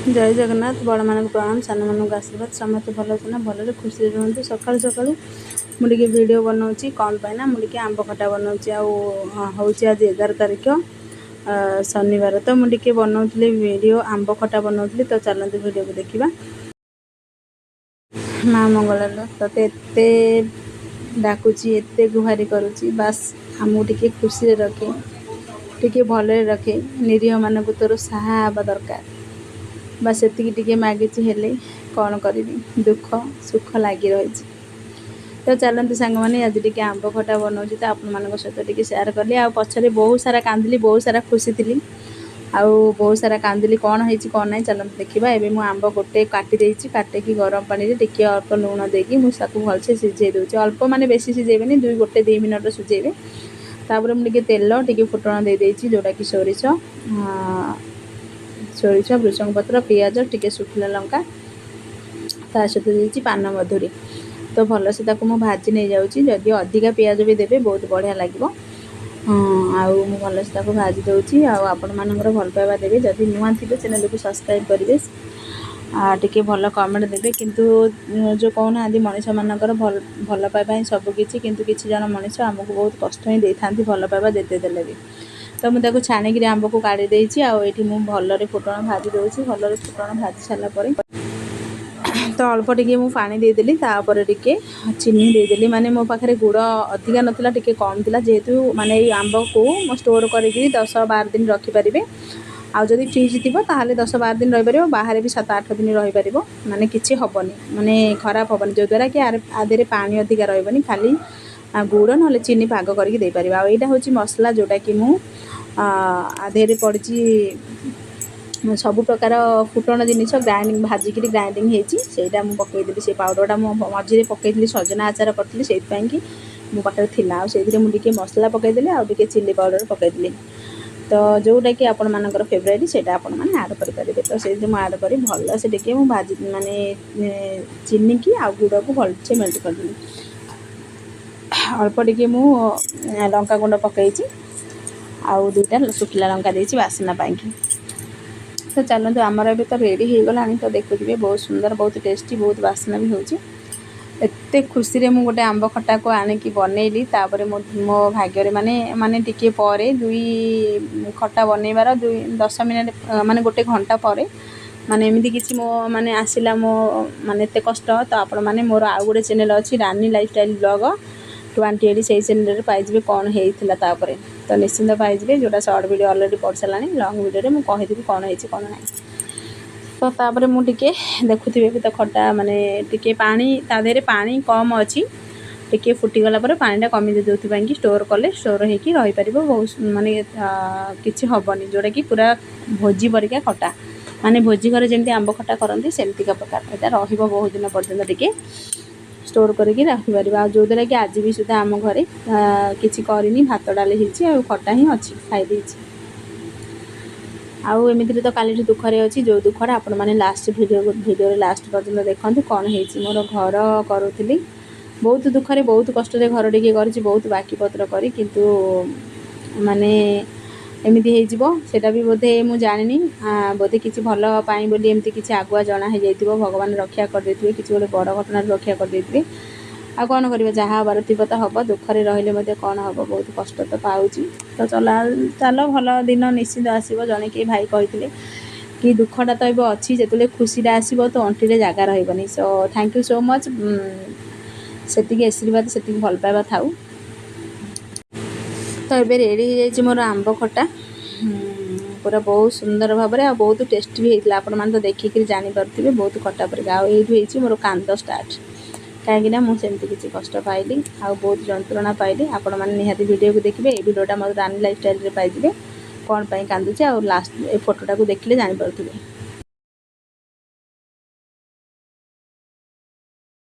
जय जगन्नाथ। बड़ मानक प्रणाम, सान मानक आशीर्वाद। समस्त भल ना भल खुशी रुहतु। सकालू सकालू मुझे वीडियो बनाऊँगी कौन पाइना मुझे आंब खटा बनाऊँगी हूँ आज 11 तारीख शनिवार। तो मुझे बनाऊली वीडियो आंब खटा बनाऊली। तो चलते वीडियो को देखा। माँ मंगल ते डाकुची एत गुहारी करुच्ची बास आमको टिके खुशी रखे टिके भले रखे निरीह मानक तोर साहा हवा दरकार बस से मागिची हेले कौन करी दुख सुख लगी रही। तो चलते सांग मैंने आज टी आंब खटा बनाऊँगी। तो आपण मान सहित टी सेयार कली आ पछरे बहुत सारा कांदिली बहुत सारा खुशी थी आउ बहुत सारा कांदिली कौन है कौन ना चलते देखा। एवं मुझे आंब गोटे काटी काटिकी गरम पानी टिके अल्प लुण देकी मुझे भलसे सिझे दूसरी अल्प माने बेसी सिझेबे दुई गोटे 2 मिनट सिझेबे। तापर मुझे तेल टिके फुटण दे देइछि जोटा कि सोरिष भृषंग पत्र पियाज टिके सुखिला लंका ता सहित देइछि पान मधुरी। तो भलसे ताको मु भाजी नहीं जाऊँगी जदि अधिका पियाज भी देबे बहुत बढ़िया लगे। आउ मु भलसे ताको भाजी दूँगी आपण मानकर भल पाइबा देबे। जदि नुआ थे चैनल को सब्सक्राइब करेंगे टिके भल कमेंट देबे। किंतु जो कहना मनीष मानकर भल पाइबा ही सबकि किंतु किसी जन मनीष आमको बहुत कष्ट ही दे था भल पाइबा देते देले भी। तो मुझे छाणिक आंब को काढ़ी देइछि आउठी मु भलरे फुटण भाजी दूँगी। भलरे फुटण भाजी सारा पर तो अल्प टिके मु पानी देदेली तापर टिके चीनी देदेली माने मो पाखे गुड़ अधिका नथिला टिके कम थिला जेहेतु माने ये आंब को मो स्टोर करिकि 10-12 दिन रखि पारिबे। आउ जदि फ्रिज थिबो ताहाले 10-12 दिन रहि परिबो बाहर भी 7-8 दिन रहि परिबो माने किछि हबनी माने खराब हबनी जो द्वारा कि आधेरे पानी अधिका रहबनी खाली गुड़ नले चीनी पाग करके दे परिबा। आ एटा होची मसला जोटा कि मु आधेरे पड़ची सब प्रकार फुटण जिनिस ग्राइंडिंग भाजिक ग्राइंडिंग होता मुझे पकईदी से पाउडरटा मझे पकईदी सजना आचार करी से मो पाखे थिला से मुझे मसला पकईदेली आउे चिली पाउडर पकईदी। तो जोटा कि आपण मानकर फेवरेट से आपण मैंने आड करेंगे। तो से आड कर भल से टे भाजी माने चीनी की आ गुड़ को भलसे मेल्ट करदेली। अल्प टिके मु लंका गुंड पकई आउ 2टा सुखिला लंका देती बासना पाई। तो चलते आमर ए तो रेडी हो गला। तो देखुए बहुत सुंदर बहुत टेस्टी बहुत बासना भी होची। एते खुशी रे मु गोटे आंब खटा को आनिकी बनैली तापर मो भाग्य माने माने टिके परे 2 खटा बनैबार 10 मिनट माने गोटे घंटा परे माने एमती किसी मो माने आसिला मो माने एते कष्ट। तो आपण माने मोर आउ गोटे चैनल अछि रानी लाइफस्टाइल ब्लॉग 28 से चैनल पाइबे कौन होता तापर। तो निश्चिंत पाइबे जोटा शॉर्ट वीडियो ऑलरेडी पड़ सारा लॉन्ग वीडियो में कहीदेवी कौन होती कौन ना। तो तापर मुझे देखुवे भी तो खटा माने टिके पानी तादेहरे पानी कम अच्छी टिके फुटीगला पानीटा कमी दे कि स्टोर कले स्टोर होकर रही पार बहुत माने किसी हेनी जोटा कि पूरा भोजी परिका खटा माने भोजी घर जमी आंब खटा करती सेमतिका प्रकार यहाँ बहुत दिन पर्यटन टिके स्टोर करके रखिपर। आ जो द्वारा कि आज भी सुधा आम घरे किसी करनी भात डाली हो खटा ही अच्छी खाई आउ एमती तो काली दुखरे अच्छी जो दुखटा आपण मैंने लास्ट वीडियो लास्ट पर्यटन देखते कौन होती मोर घर करुली बहुत दुखरे बहुत कष्ट घर टे कर बहुत बाकी पत्र करी किंतु माने एमती होटा भी बोधे मुझे जानी बोधे किसी भल पाई बोली एमती किसी आगुआ जना हो जाइए भगवान रक्षा करदे किसी गोटे बड़ घटना रक्षा करदे। आ कौन कर जहाँ हबार थी तो हम दुखरे रही कौन हम बहुत कष्ट तो पाऊँच। तो चल भल दिन निश्चित आसो जड़े कि भाई कही कि दुखटा तो ये अच्छी जो खुशीटा आसो तो अंटी जगह रही। So thank you so much से आशीर्वाद से भल पाइबा थाऊ। तो ये रेडी हो मोर आंब खटा पूरा बहुत सुंदर भाव में बहुत टेस्टी भी होता आपण मैंने तो देखिक जानीपे बहुत खटा पर आईटी मोर कांद स्टार्ट कहीं मुझे किसी कष्ट पाइली आ बहुत जंत्रणा पाइली। आपण मैंने निहाती वीडियो को देखिए ये वीडियोटा मतलब रानी लाइफस्टाइल पाइबे कौन पाई कांदुचे आ लास्ट ए फोटोटा को देखिले जानीपे।